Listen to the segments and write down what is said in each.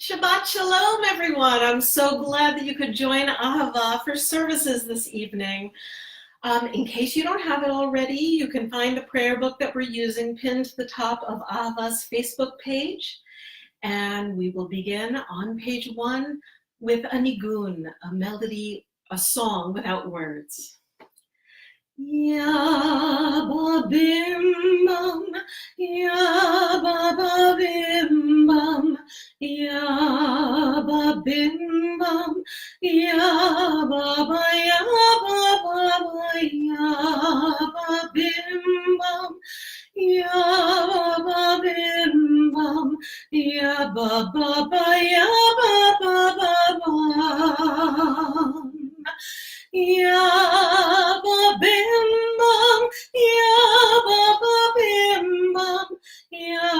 Shabbat Shalom, everyone. I'm so glad that you could join Ahava for services this evening. In case you don't have it already, you can find the prayer book that we're using pinned to the top of Ahava's Facebook page. And we will begin on page 1 with a nigun, a melody, a song without words. Ya ba bim bam, ya ba ba bim bam, ya ba bim bam, ya ba ba ya ba ba ba ya ba bim bam, ya ba bim bam, ya ba ba ba ya ba ba ba bam. Ya ba bim bam, ya ba ba bim bam, ya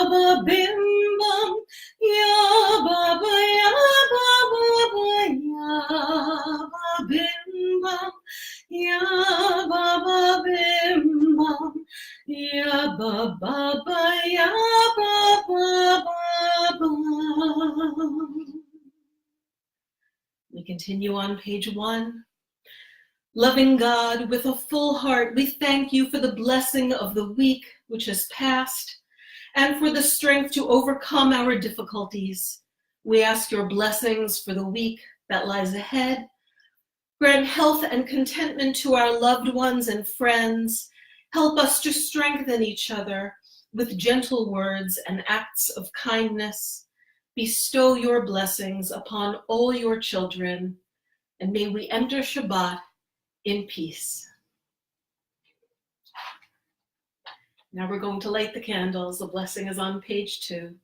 ba bim bam, ya ba ba ya ba ba ba ya ba bim bam, ya ba ba bim bam, ya ba ba ba ya ba ba ba bam. We continue on page 1. Loving God, with a full heart, we thank you for the blessing of the week which has passed and for the strength to overcome our difficulties. We ask your blessings for the week that lies ahead. Grant health and contentment to our loved ones and friends. Help us to strengthen each other with gentle words and acts of kindness. Bestow your blessings upon all your children, and may we enter Shabbat in peace. Now we're going to light the candles. The blessing is on page 2.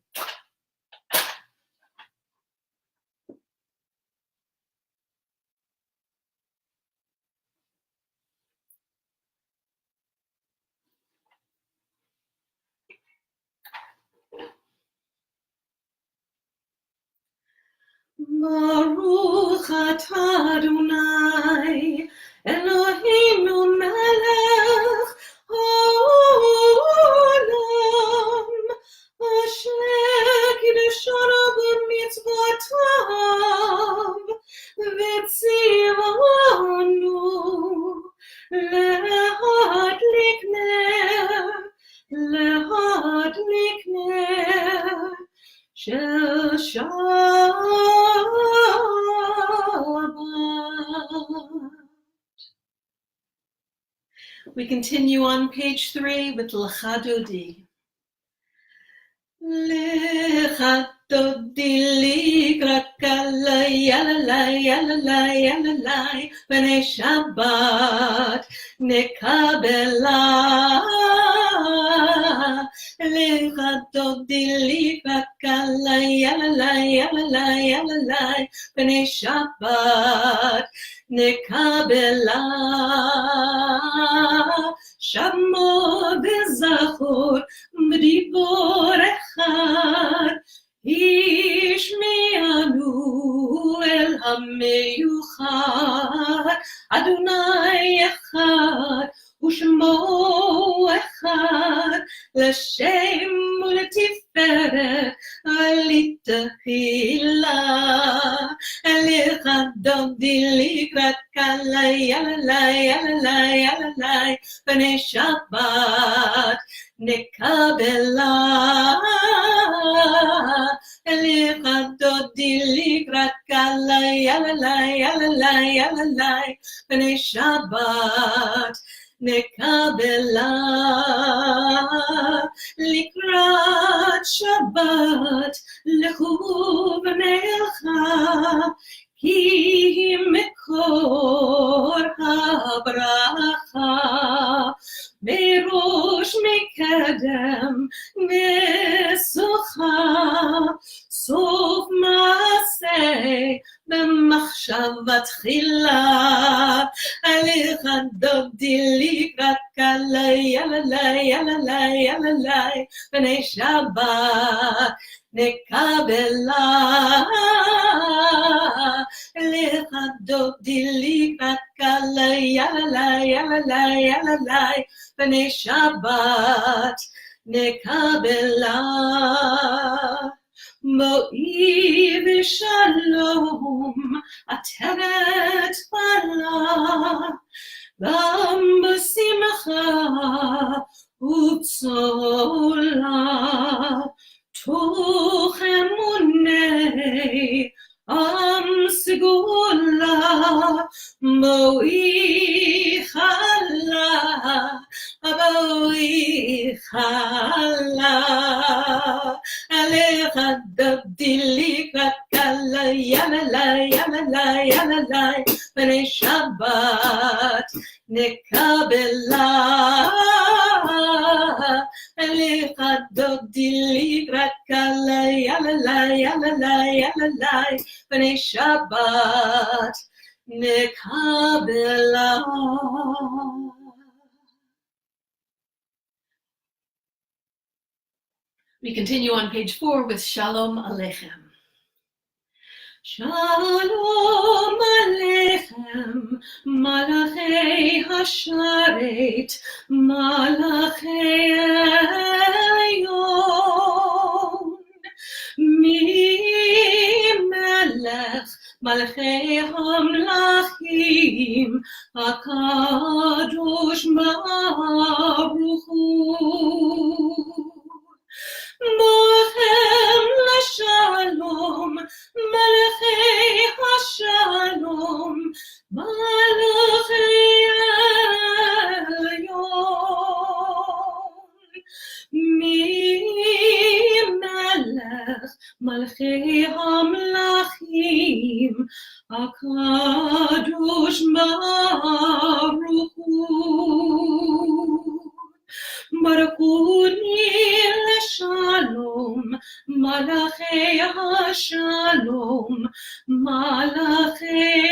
Baruch atah Adonai, Eloheinu melech haolam, asher kiddushanu b'mitzvotav, v'tzivanu lehadlik ner shel Shabbat. We continue on page 3 with Lecha Dodi. Lecha Dodi likrakalai yalalai yalalai yalalai b'nei Shabbat nekabela. Lecha Dodi likrakalai yalalai yalalai yalalai b'nei Shabbat nekabela. Shamo b'zachor b'dibor echad, ishmi'anu el hameyuchad. Adonai echad u'shmo echad, l'shem u'letiferet u'letahila. Lecha Dodi likrat kalai yalalai yalalai yalalai b'nei Shabbat nekabela. Lecha Dodi likrat kalai yalalai yalalai yalalai b'nei Shabbat nekabela. Likrat Shabbat lechu b'nei elcha, ki mekor habracha. Merosh mekedem mesocha, sof maaseh b'machshavat chila. Lecha Dodi likrat kalai yalalai yalalai yalalai b'nei Shabbat nekabela. Lecha Dodi likrat kalai yalalai yalalai yalalai b'nei Shabbat nekabela. בואי בשלום, עטרת פלה, גם בשמחה ובצולה, תוך אמוני עם סגולה, בואי חלה, בואי חלה, עליך דבדילי קלה, יאללה, יאללה, יאללה, בני שבת נקבלה, עליך דבדילי קלה, יאללה, יאללה, יאללה, בני שבת נקבלה. We continue on page 4 with Shalom Aleichem. Shalom Aleichem, Malachei Hasharet, Malachei Elyon, Mi Melech, Malachei Hamlachim, HaKadosh Baruch Hu. Bochem l'shalom, Malachei Hashalom, Malachei Elyon, Mi Melech, Malachei Hamlachim, HaKadosh Baruch Hu. Barakuni l'shalom, Malachei Hashalom, Malachei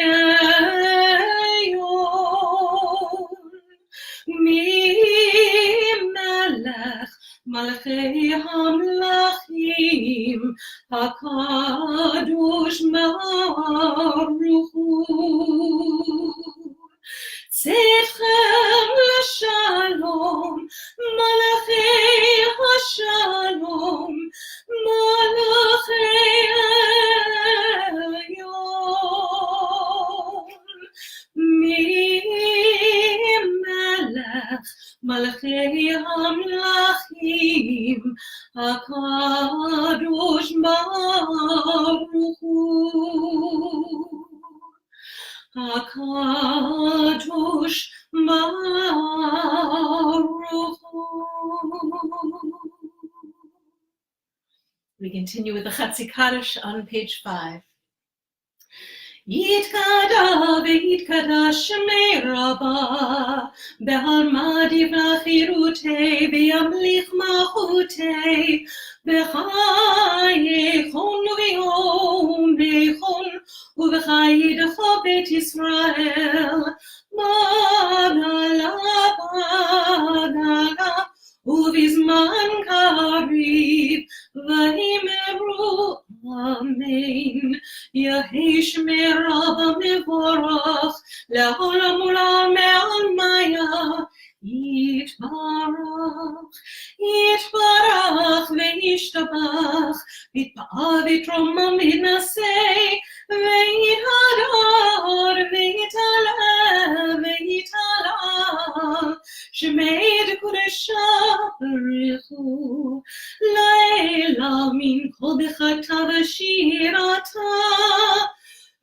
Elyon, Mi Melech, Malachei Hamlachim, HaKadosh Baruch Hu. Tzedchem l'shalom, Malachei Hashalom, Malachei Elyon, Mi Melech, Malachei Hamlachim, HaKadosh Baruch Hu. HaKadosh Baruch Hu. We continue with the Chatzi Kaddish on page 5. Yitkada v'yitkada shemei Rabbah, be'alma divra chirutei, be'yamlich malchutei, b'chayechon v'yom b'chon, ובחיידך בית ישראל, בגלה בגלה, ובזמן קריב, ויאמרו אמן. יהי שמי רבא מבורך, לעולם עולם מעלמיה, יתברך, יתברך וישתבח, יתפאר ויתרומם ויתנשא, ויתהדר ויתעלה ויתעלה, שמי קודשה ברכו, לילה מן כל בחרתה ושירתה,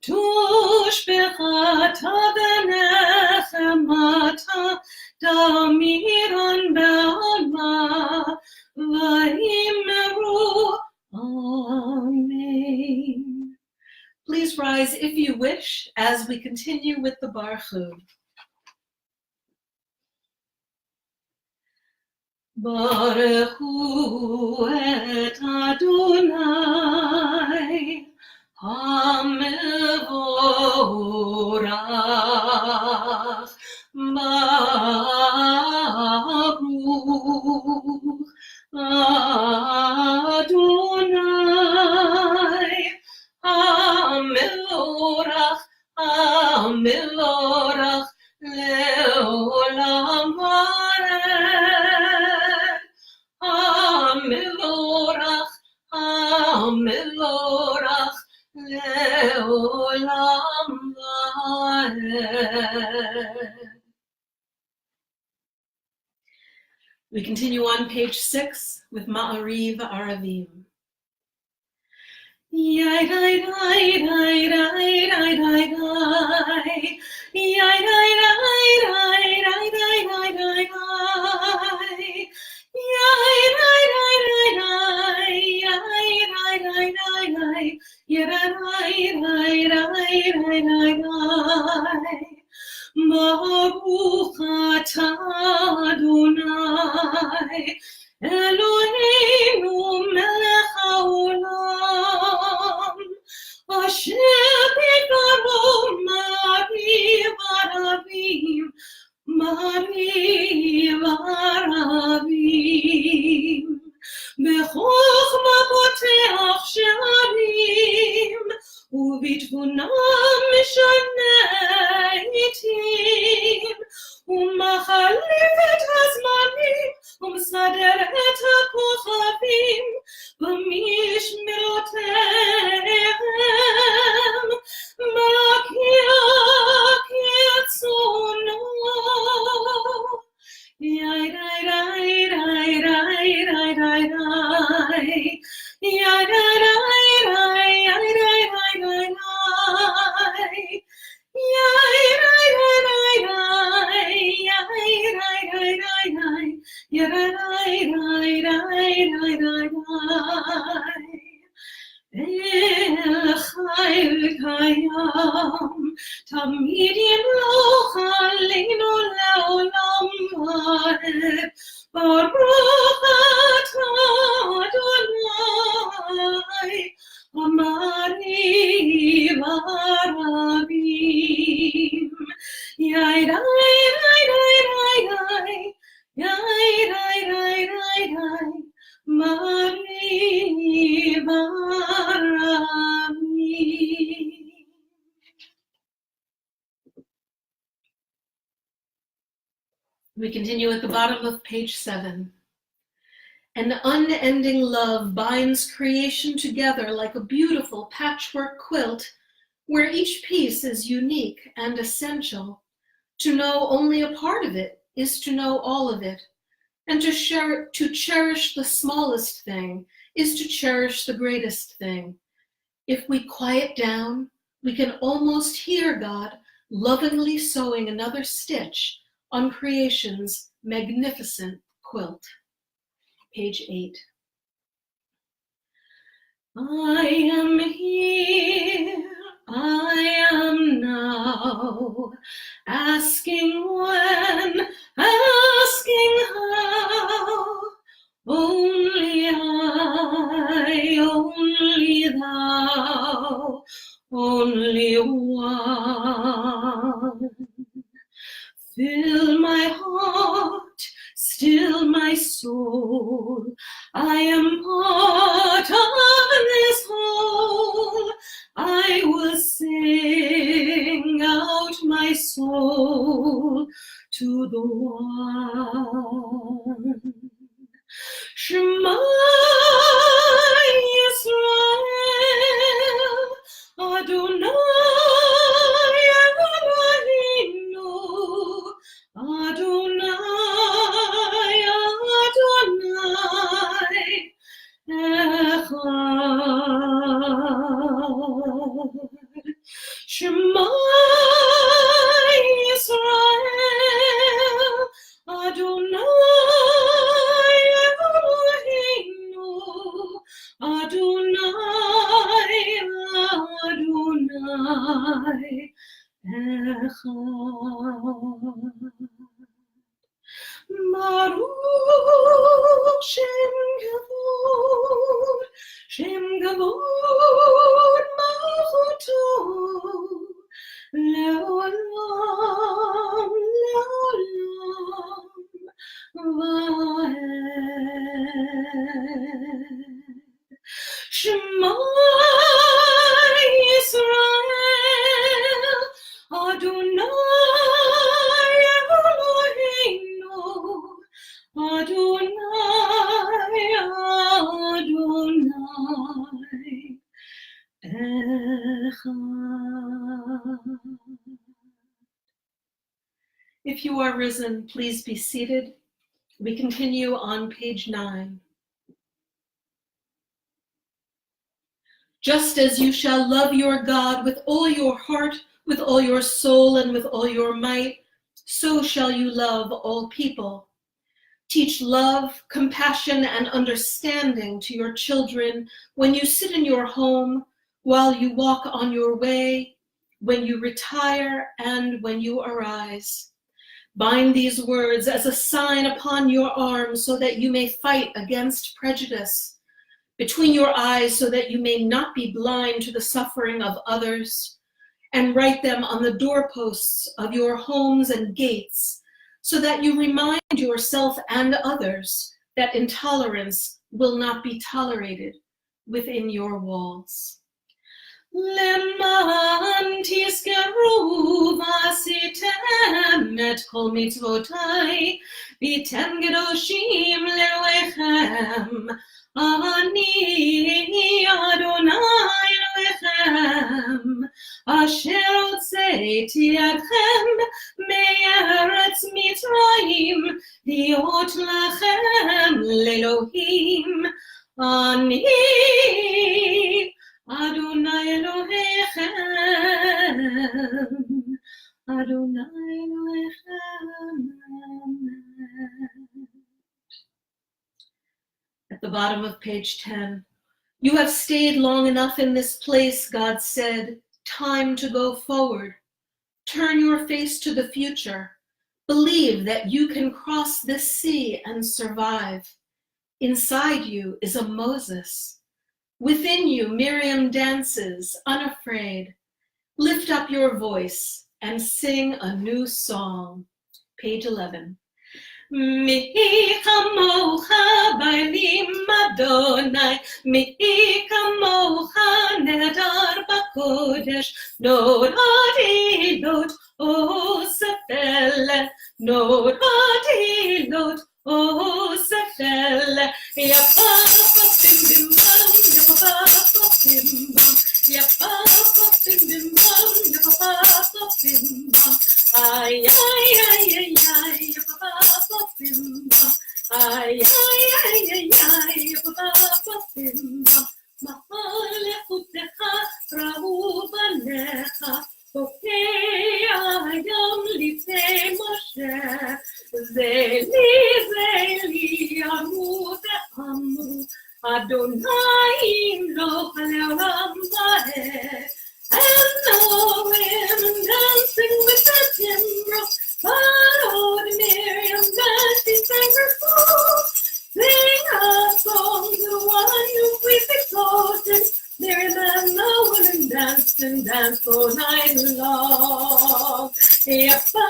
תושבחתה ונחמתה, תמירן בעלמה, ויאמרו amen. Please rise if you wish as we continue with the Baruch Hu. Baruch Hu et Adonai HaMevorach Baruch Adonai HaMevorach HaMevorach Leolam Vaed HaMevorach HaMevorach מבורך לעולם ועד. We continue on page 6 with Ma'ariv Aravim. Yai dai dai dai dai dai dai dai. Yai dai dai dai dai dai dai dai dai. Yai dai dai dai dai. Yai dai dai dai dai. Yai dai dai dai dai dai dai. Baruch atah Adonai Eloheinu melech haolam asher bidbaro ma'ariv aravim ma'ariv aravim בחוכמה פותח שערים ובתבונה משנה עתים ומחליף את הזמנים ומסדר את הכוכבים במשמרותיהם מקיע כרצונו. Yai dai dai dai dai dai dai dai. Yai dai dai dai dai dai dai dai dai. Yai dai dai dai dai. Yai dai dai dai dai. Yai dai dai dai dai dai dai. El Chai V'Kayam Tamid Yimloch Aleinu Le'olam Va'ed Baruch atah Adonai Ma'ariv aravim. Yai dai dai dai dai dai. Yai dai dai dai dai. Ma'ariv aravim. We continue at the bottom of page 7. An unending love binds creation together like a beautiful patchwork quilt where each piece is unique and essential. To know only a part of it is to know all of it. And to cherish the smallest thing is to cherish the greatest thing. If we quiet down, we can almost hear God lovingly sewing another stitch on creation's magnificent quilt. Page 8. I am here, I am now, asking when, asking how, only I, only thou, only one. Fill my heart, still my soul, I am part of this whole. I will sing out my soul to the one. Shema Yisrael, Adonai Eloheinu, Adonai, Adonai, Echad. Shema Yisrael, Adonai Eloheinu, Adonai, Adonai, Echad. Baruch Shem Kavod Malchuto, Le'olam, Le'olam Va'ed. Shema Yisrael, Adonai Eloheinu, Adonai, Adonai, If you are risen, please be seated. We continue on page 9. Just as you shall love your God with all your heart, with all your soul, and with all your might, so shall you love all people. Teach love, compassion, and understanding to your children when you sit in your home, while you walk on your way, when you retire, and when you arise. Bind these words as a sign upon your arm so that you may fight against prejudice, between your eyes so that you may not be blind to the suffering of others, and write them on the doorposts of your homes and gates, so that you remind yourself and others that intolerance will not be tolerated within your walls. למען תזכרו ועשיתם את כל מצוותיי, והייתם קדושים לאלוהיכם. אני אדוני אלוהיכם, אשר הוצאתי אתכם מארץ מצרים, להיות לכם לאלוהים. אני אדוני אלוהיכם, אדוני אלוהיכם. At the bottom of page 10, you have stayed long enough in this place, God said. Time to go forward. Turn your face to the future. Believe that you can cross this sea and survive. Inside you is a Moses. Within you, Miriam dances, unafraid. Lift up your voice and sing a new song. Page 11. מי כמוך בעלים אדוני, מי כמוך נהדר בקודש, נורא עלילות אוספל, נורא עלילות אוספל, יפה פפים בימם, יפה פפים בם, יפה פפים בימם, יפה פפים בם, ay ay ay ay ay papa pimba ay ay ay ay ay papa pimba mahale futeha rahubanecha okay ayam life moshe zeli amut amru adonai lo haleolam vahe. And now women dancing with the timbrel, followed Miriam as she sang her song. Sing a song to the one who we've exalted. Miriam and the women danced and danced all night long. Yapa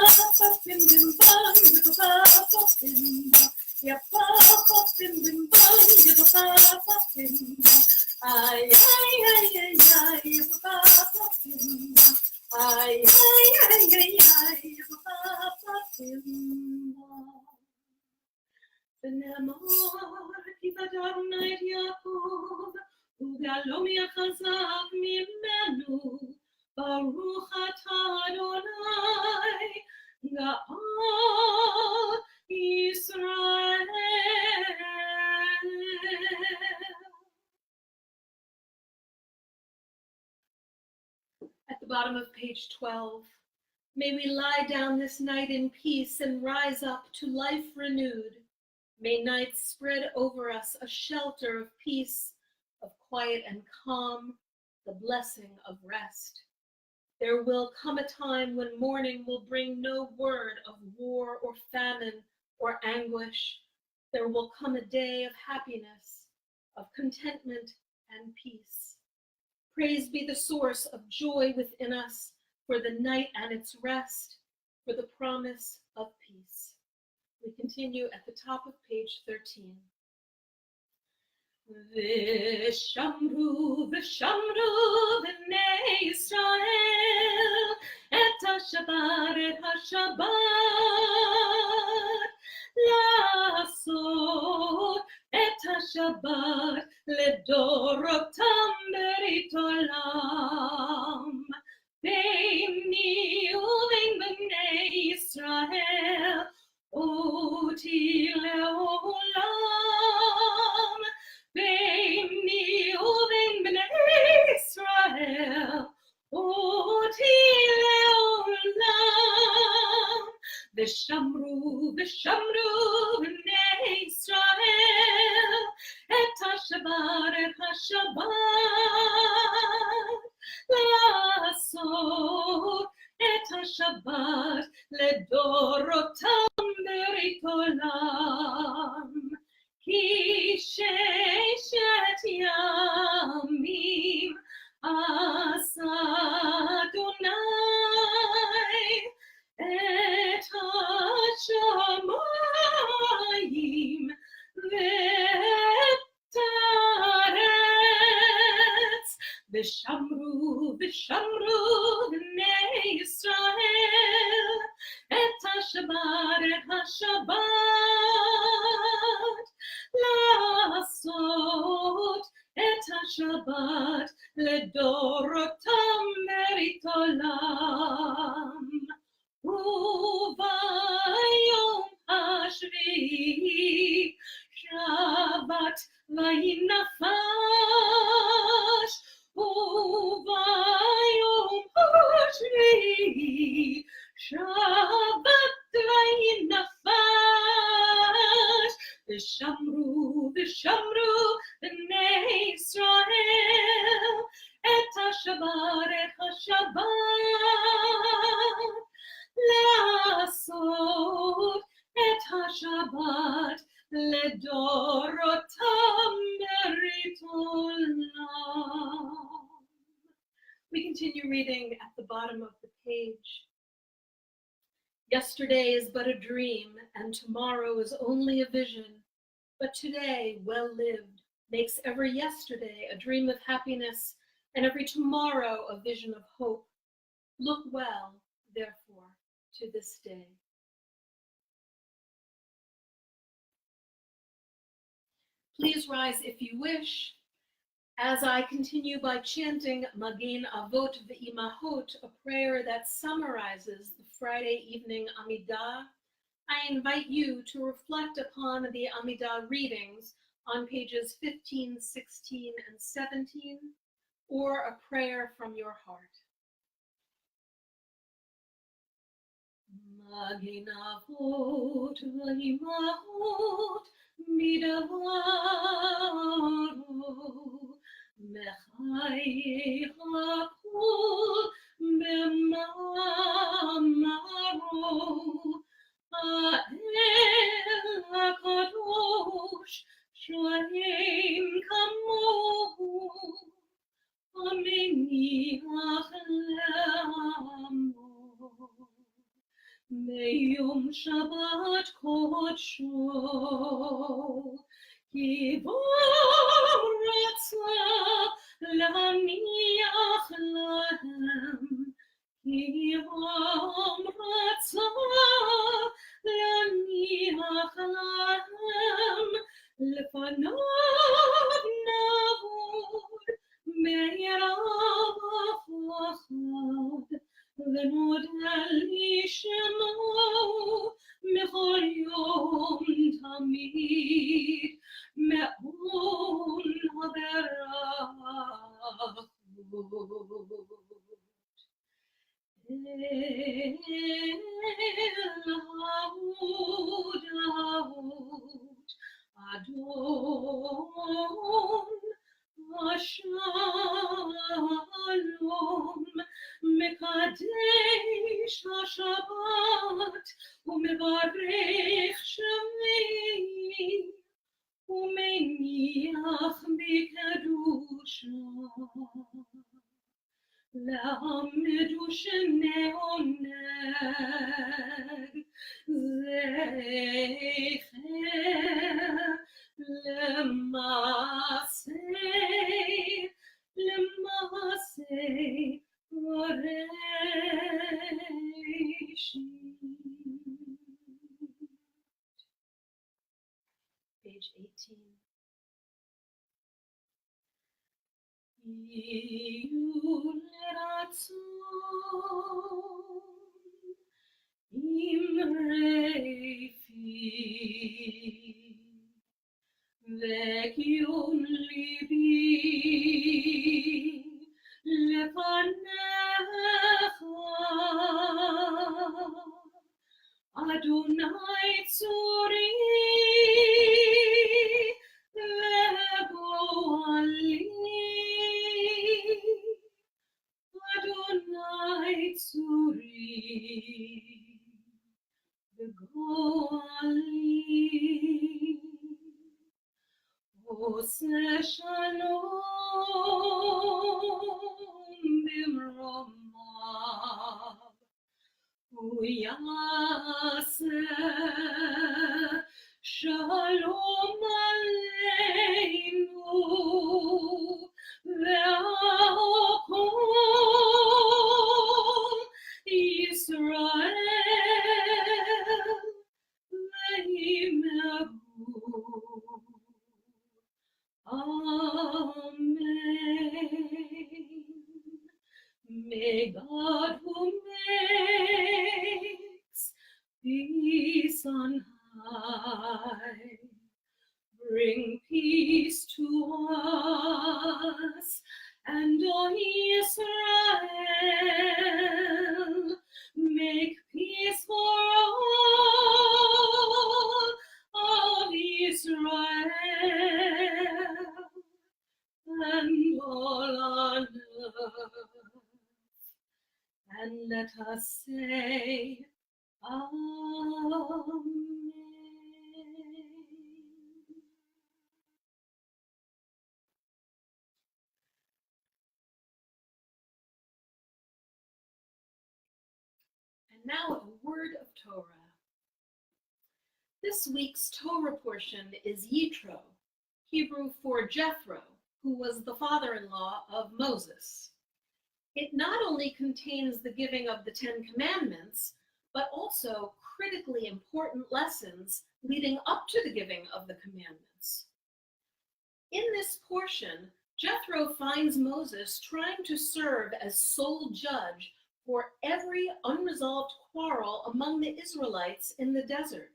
bim bim bam, yapa bim bam, yapa bim bim bam, yapa bim bam. Ay ay ay ay ay papa pimba, ay ay ay ay ay papa pimba. ונאמר כי בדרנה את יעקב וגאלו מהחזק ממנו, ברוך אתה אדוני גאל ישראל. At the bottom of page 12, may we lie down this night in peace and rise up to life renewed. May night spread over us a shelter of peace, of quiet and calm, the blessing of rest. There will come a time when morning will bring no word of war or famine or anguish. There will come a day of happiness, of contentment and peace. Praise be the source of joy within us for the night and its rest, for the promise of peace. We continue at the top of page 13. V'shamru, v'shamru, b'nei Yisrael, et ha-Shabbat, la'asot et ha-Shabbat, לדורותם בריתו olam. Beini uvein bnei Yisrael, oti leolam. Beini uvein bnei Yisrael, oti leolam. V'shamru bnei Yisrael, et HaShabbat, לעשות את השבת לדורותם ברית עולם. כי ששת ימים עשה אדוני את השמיים ואת הארץ. ושמרו בני ישראל את השבת, לעשות את השבת לדורותם ברית עולם. וביום השביעי שבת ויהי נפש, וביום השביעי שבת ויהי נפש. ושמרו בני ישראל את השבת, לעשות את השבת לדורותם ברית עולם. We continue reading at the bottom of the page. Yesterday is but a dream, and tomorrow is only a vision. But today, well lived, makes every yesterday a dream of happiness, and every tomorrow a vision of hope. Look well, therefore, to this day. Please rise if you wish, as I continue by chanting Magin Avot Ve'imahot, a prayer that summarizes the Friday evening Amidah. I invite you to reflect upon the Amidah readings on pages 15, 16, and 17, or a prayer from your heart. Magin Avot Ve'imahot midavaro mechai hakol b'mamaro ha'el hakadosh shalem kamohu ameniach le'amo. Meyom Shabbat Kodsho, Ki bo ratza laniach lahem, Ki yom ratza laniach lahem, Lefanav navod me'irav achad, ונודע לי שמו מכל יום תמיד, מעון הברכות. אל ההוד ההוד אדון השלום, מקדש השבת ומברך שמי ומניח בקדושה. לעמדו שני עונג זכר למעשה Page 18. Vecium libi lefanecha, Adonai tzuri vegoali, Adonai tzuri vegoali. Ose shalom bimromav, uyase shalom aleinu, ve'akom Yisrael ve'imeru. Amen. May God who makes peace on high bring peace to us and on Israel. Make peace for all of Israel and all on earth, and let us say, Amen. And now a word of Torah. This week's Torah portion is Yitro, Hebrew for Jethro, who was the father-in-law of Moses. It not only contains the giving of the Ten Commandments, but also critically important lessons leading up to the giving of the commandments. In this portion, Jethro finds Moses trying to serve as sole judge for every unresolved quarrel among the Israelites in the desert.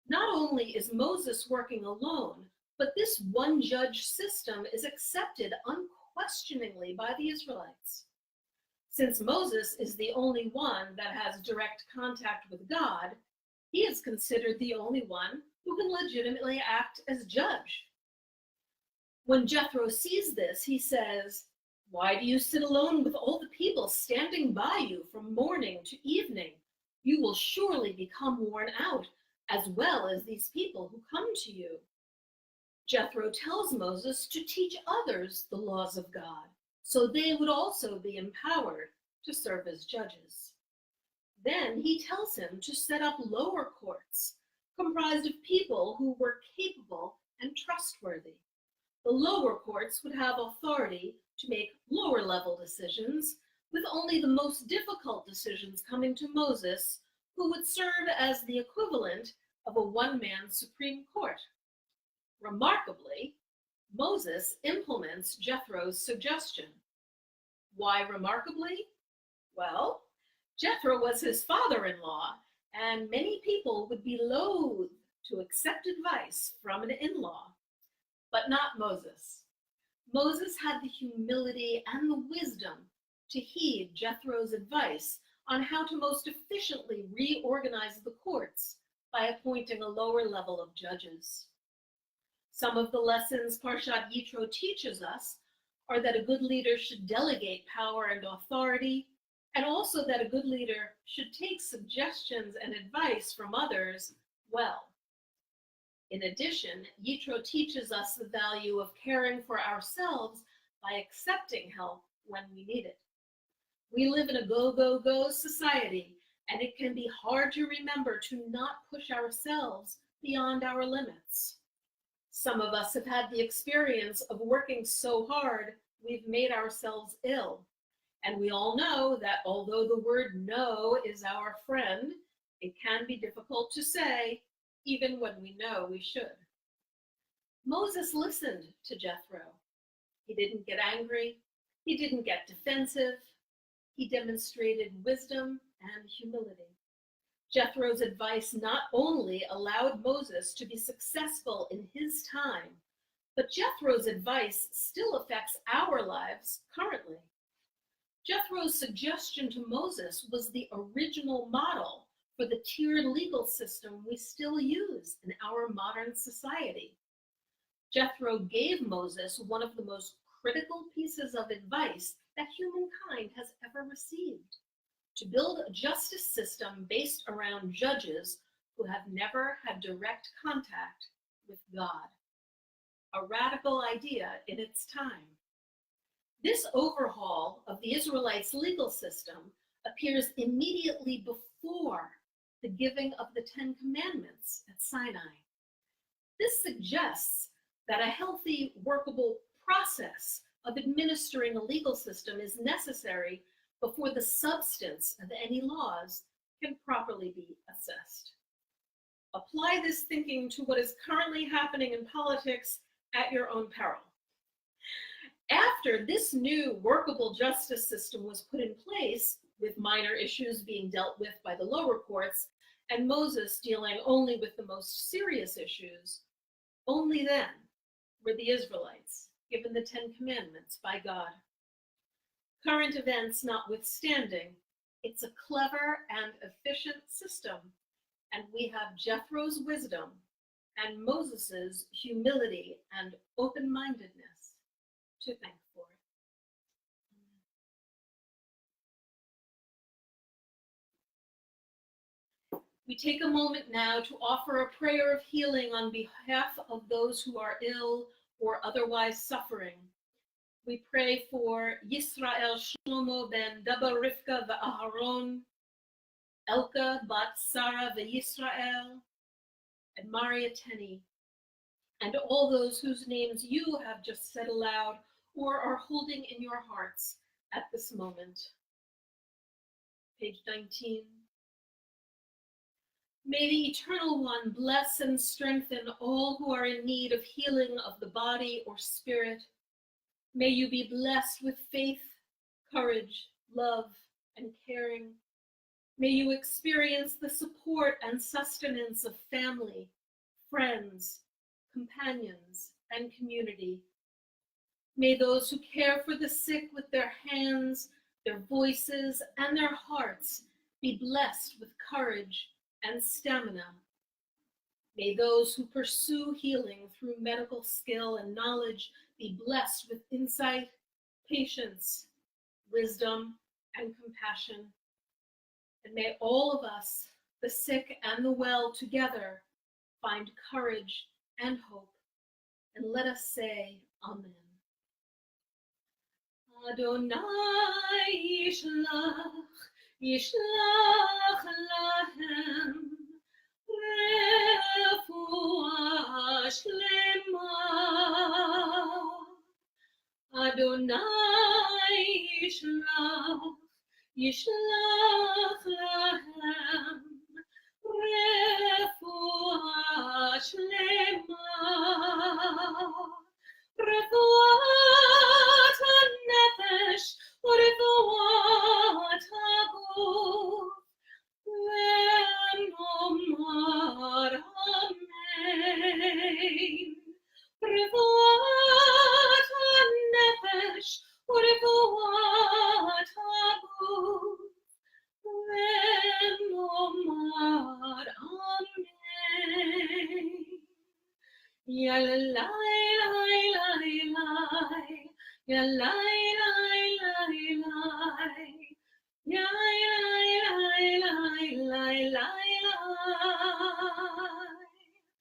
Not only is Moses working alone, but this one judge system is accepted unquestioningly by the Israelites. Since Moses is the only one that has direct contact with God, he is considered the only one who can legitimately act as judge. When Jethro sees this, he says, "Why do you sit alone with all the people standing by you from morning to evening? You will surely become worn out, as well as these people who come to you." Jethro tells Moses to teach others the laws of God, so they would also be empowered to serve as judges. Then he tells him to set up lower courts, comprised of people who were capable and trustworthy. The lower courts would have authority to make lower level decisions, with only the most difficult decisions coming to Moses, who would serve as the equivalent of a one-man Supreme Court. Remarkably, Moses implements Jethro's suggestion. Why remarkably? Well, Jethro was his father-in-law, and many people would be loath to accept advice from an in-law. But not Moses. Moses had the humility and the wisdom to heed Jethro's advice on how to most efficiently reorganize the courts by appointing a lower level of judges. Some of the lessons Parshat Yitro teaches us are that a good leader should delegate power and authority, and also that a good leader should take suggestions and advice from others well. In addition, Yitro teaches us the value of caring for ourselves by accepting help when we need it. We live in a go, go, go society, and it can be hard to remember to not push ourselves beyond our limits. Some of us have had the experience of working so hard, we've made ourselves ill. And we all know that although the word no is our friend, it can be difficult to say, even when we know we should. Moses listened to Jethro. He didn't get angry. He didn't get defensive. He demonstrated wisdom and humility. Jethro's advice not only allowed Moses to be successful in his time, but Jethro's advice still affects our lives currently. Jethro's suggestion to Moses was the original model for the tiered legal system we still use in our modern society. Jethro gave Moses one of the most critical pieces of advice that humankind has ever received: to build a justice system based around judges who have never had direct contact with God. A radical idea in its time. This overhaul of the Israelites' legal system appears immediately before the giving of the Ten Commandments at Sinai. This suggests that a healthy, workable process of administering a legal system is necessary before the substance of any laws can properly be assessed. Apply this thinking to what is currently happening in politics at your own peril. After this new workable justice system was put in place, with minor issues being dealt with by the lower courts, and Moses dealing only with the most serious issues, only then were the Israelites given the Ten Commandments by God. Current events notwithstanding, it's a clever and efficient system, and we have Jethro's wisdom and Moses's humility and open-mindedness to thank for it. We take a moment now to offer a prayer of healing on behalf of those who are ill or otherwise suffering. We pray for Yisrael Shlomo ben Daba Rivka v'Aharon, Elka bat Sarah v'Yisrael, and Maria Teni, and all those whose names you have just said aloud or are holding in your hearts at this moment. Page 19. May the Eternal One bless and strengthen all who are in need of healing of the body or spirit. May you be blessed with faith, courage, love, and caring. May you experience the support and sustenance of family, friends, companions, and community. May those who care for the sick with their hands, their voices, and their hearts be blessed with courage and stamina. May those who pursue healing through medical skill and knowledge be blessed with insight, patience, wisdom, and compassion. And may all of us, the sick and the well together, find courage and hope. And let us say, Amen. Adonai yishlach, yishlach lahem, refuah shlema. Adonai yishlach, yishlach lahem, refuah shlema. Refuat ha-nefesh u'refuat haguf, ve'nomar amen. Refuat ha-nefesh u'refuat haguf, ve'nomar amen. Ya la la la la la, ya la la la la, ya la la la la, ya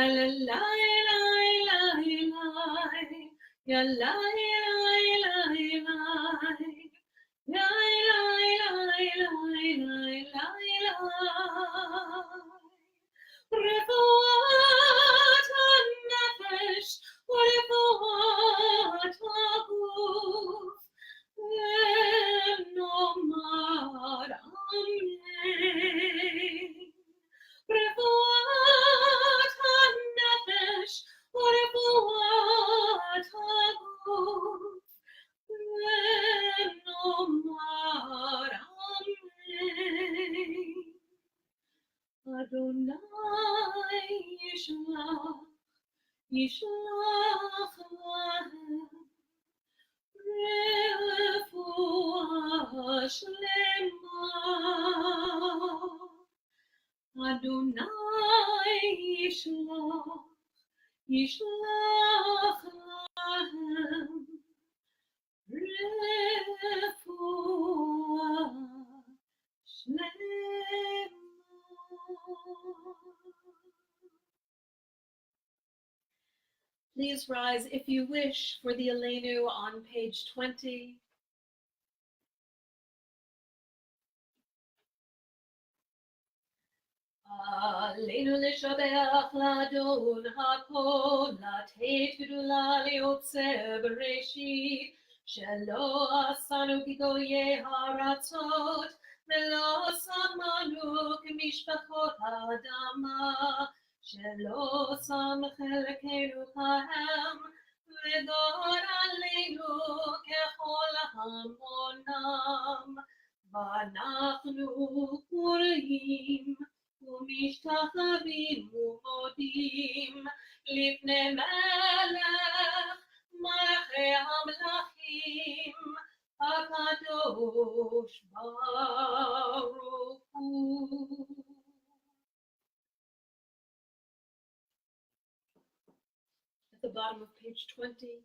la la la la la, ya la la la la. Refuat ha-nefesh u'refuat haguf, ve'nomar amen. Refuat ha-nefesh u'refuat haguf, ישלח להם רפואה שלמה. אדוני ישלח להם רפואה שלמה. Please rise if you wish for the Aleinu on page 20. Aleinu לשבח לאדון הכל, לתת גדולה ליוצר בראשית, שלא עשנו כגויי הארצות, ולא שמנו כמשפחות האדמה, שלא שם חלקנו כהם, וגורלנו ככל המונם, ואנחנו קוראים ומשתחווים ומודים לפני מלך מלכי המלכים הקדוש ברוך הוא. At the bottom of page 20,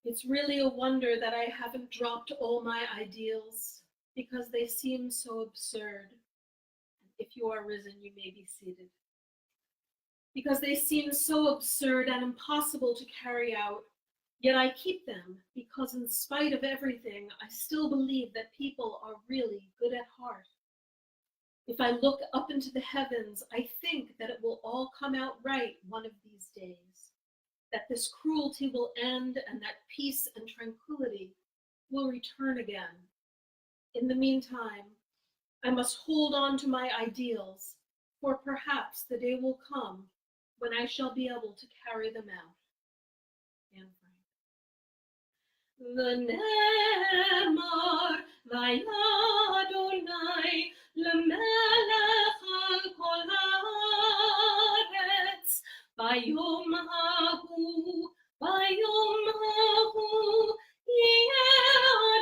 it's really a wonder that I haven't dropped all my ideals because they seem so absurd. If you are risen, you may be seated. Because they seem so absurd and impossible to carry out, yet I keep them because in spite of everything, I still believe that people are really good at heart. If I look up into the heavens, I think that it will all come out right one of these days, that this cruelty will end and that peace and tranquility will return again. In the meantime, I must hold on to my ideals, for perhaps the day will come when I shall be able to carry them out. Anne Frank. V'nemar v'yadonai l'melech al kol haaretz bayom hahu yeh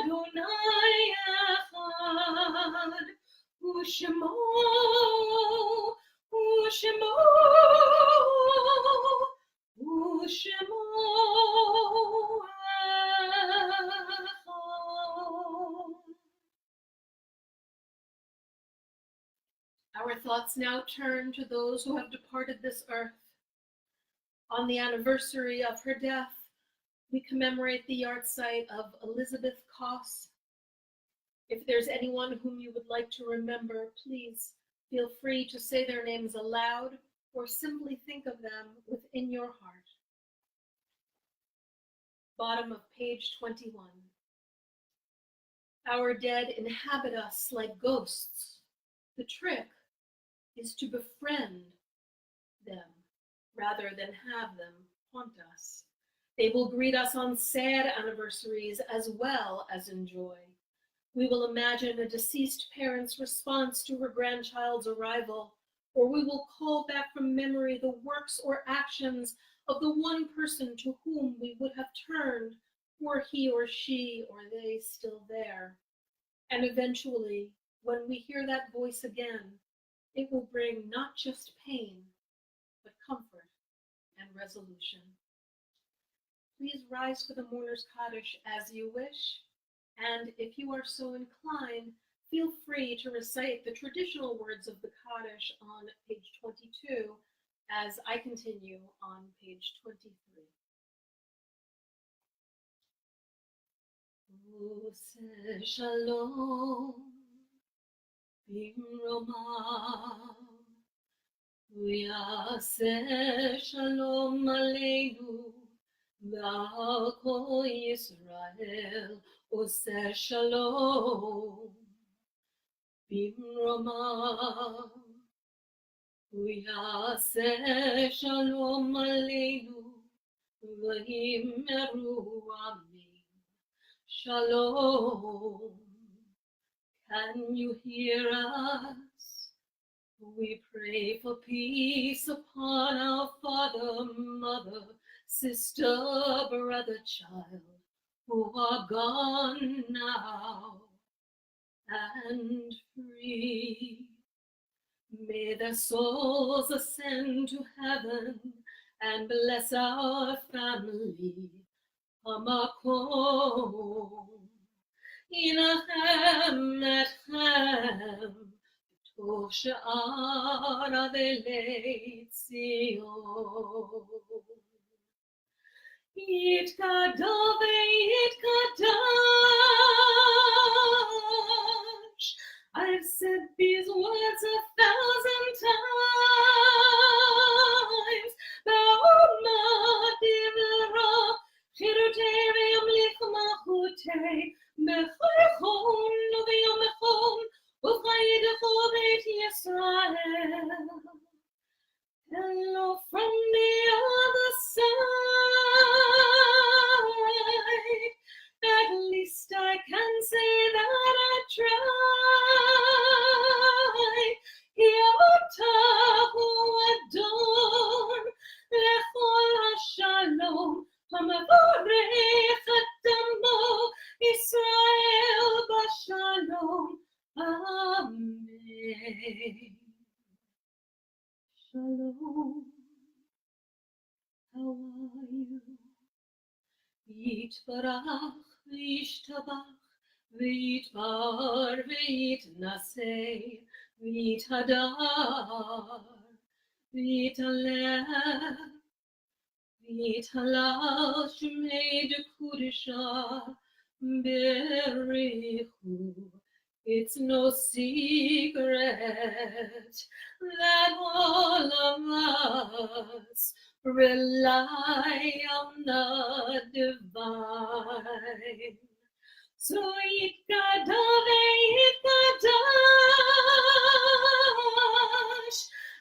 Adonai echad Ushemo Our thoughts now turn to those who have departed this earth. On the anniversary of her death, we commemorate the yahrzeit of Elizabeth Koss. If there's anyone whom you would like to remember, please feel free to say their names aloud or simply think of them within your heart. Bottom of page 21. Our dead inhabit us like ghosts. The trick is to befriend them rather than have them haunt us. They will greet us on sad anniversaries as well as in joy. We will imagine a deceased parent's response to her grandchild's arrival, or we will call back from memory the works or actions of the one person to whom we would have turned were he or she or they still there. And eventually, when we hear that voice again, it will bring not just pain, but comfort and resolution. Please rise for the mourner's Kaddish as you wish, and if you are so inclined, feel free to recite the traditional words of the Kaddish on page 22 as I continue on page 23. Ose shalom bimromah, v'yaseh shalom aleinu v'al kol Yisrael. Ose shalom bimromah, v'yaseh shalom aleinu v'yimeru amin. Shalom. Can you hear us? We pray for peace upon our father, mother, sister, brother, child, who are gone now and free. May their souls ascend to heaven and bless our family. Hamakom, Inachem etchem, Tov she'ar avelei Tzion. Yitkadav ve'yitkadash. I've said these words 1,000 times. Ba'oma divra, chirutei ve'yamlich machutei, b'chaychon u'v'yomechon, u'chayidecho beit Yisrael. Hello from the other side. At least I can say that I tried. Yotahu Adon lechol hashalom hamavorech adamo Israel b'shalom. Amen. Shalom. How are you? Yitbarach, v'yishtabach, v'yitvar, v'yitnaseh, v'yithadar, v'yitaleh, v'yitalal shmei dekudesha, berichu. It's no secret that all of us rely on the divine. So yitkadav ve'yitkadash.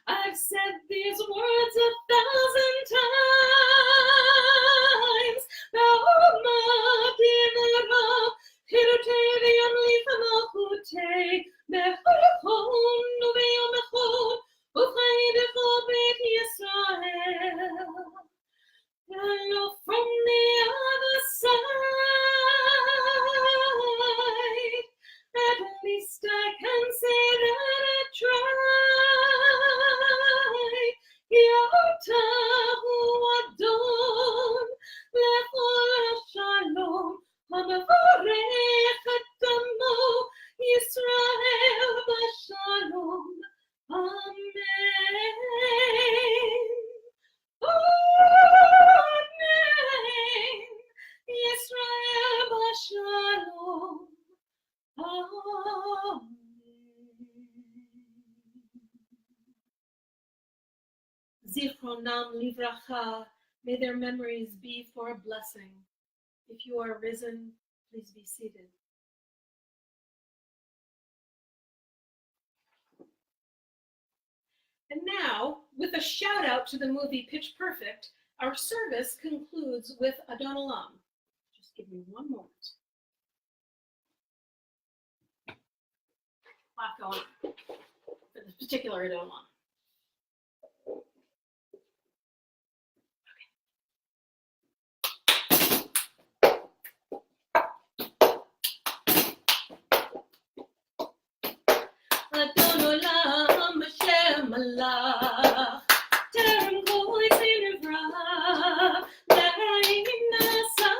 I've said these words 1,000 times. Ba'oma divra, chirutei ve'yamlich machutei, b'chaychon u'v'yomechon, u'chayidecho beit Yisrael. Hello from the other side. At least I can say that I tried. Yotahu Adon lechol hashalom hamavorech adamo Yisrael b'shalom. Amen. Amen. Yisrael b'shalom. Amen. Zichronam livracha. May their memories be for a blessing. If you are risen, please be seated. And now, with a shout out to the movie Pitch Perfect, our service concludes with Adon Olam. Just give me one moment. Lot going on for this particular Adon Olam. Adon Olam Hashem Malach, Terem Kol Tzivra, Le'im Nasa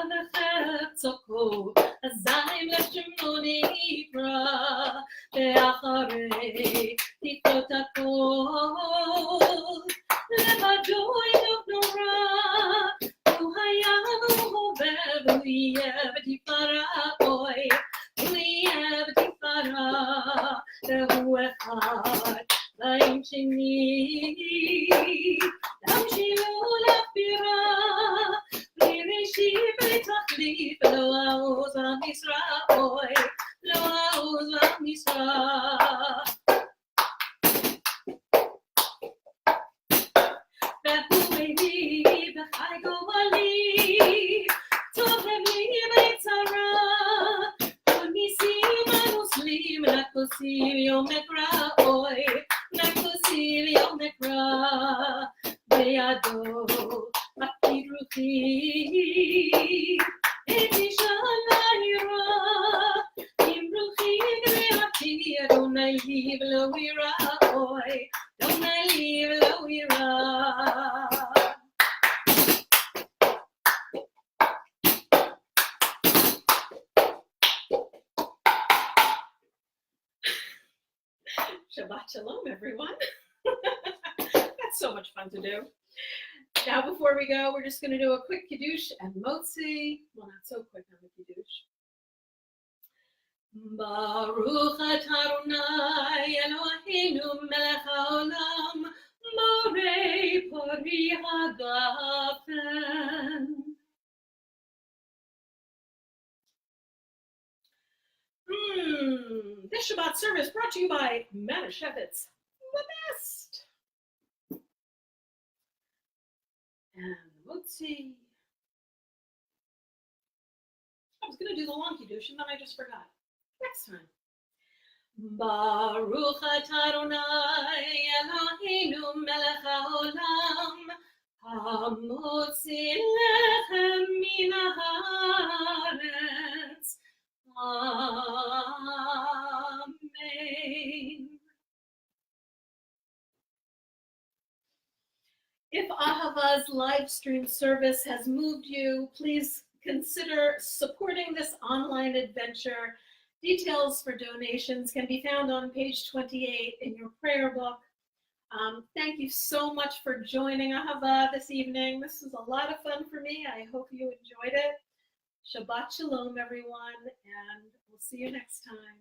V'chetzoko, Azayim L'Shemo Nivra, Ve'acharei Tiflot Hakol, Levado Yidov Nora, Hu Haya Hover V'yeh V'tifara Oy, V'yeh V'tifara. והוא אחד, חיים שני, להמשיכו לבירה, בלי ראשי ותחליף, לא העוז המשרה, אוי, לא העוז המשרה. והוא מביא בחי גורלי, טוב לי בצרה, ניסים הנוסלים, לקוסים יום מקרא, אוי, Sil Yom Nekra Be'ado Ati Ruchi Elisha Naira Im Ruchi Greati Adonai Liv Lo Ira Oy Adonai Liv Lo Ira. Shabbat Shalom, everyone. That's so much fun to do. Now, before we go, we're just going to do a quick Kiddush and Motzi. Well, not so quick on the Kiddush. Baruch atah Adonai Eloheinu melech haolam borei pori hagafen. This Shabbat service brought to you by Manischewitz, the best. And Motzi. I was going to do the long Kiddush and then I just forgot. Next time. Baruch atah Adonai Eloheinu melech haolam hamotzi lechem min haaretz. Amen. If Ahava's live stream service has moved you, please consider supporting this online adventure. Details for donations can be found on page 28 in your prayer book. Thank you so much for joining Ahava this evening. This was a lot of fun for me. I hope you enjoyed it. Shabbat Shalom, everyone, and we'll see you next time.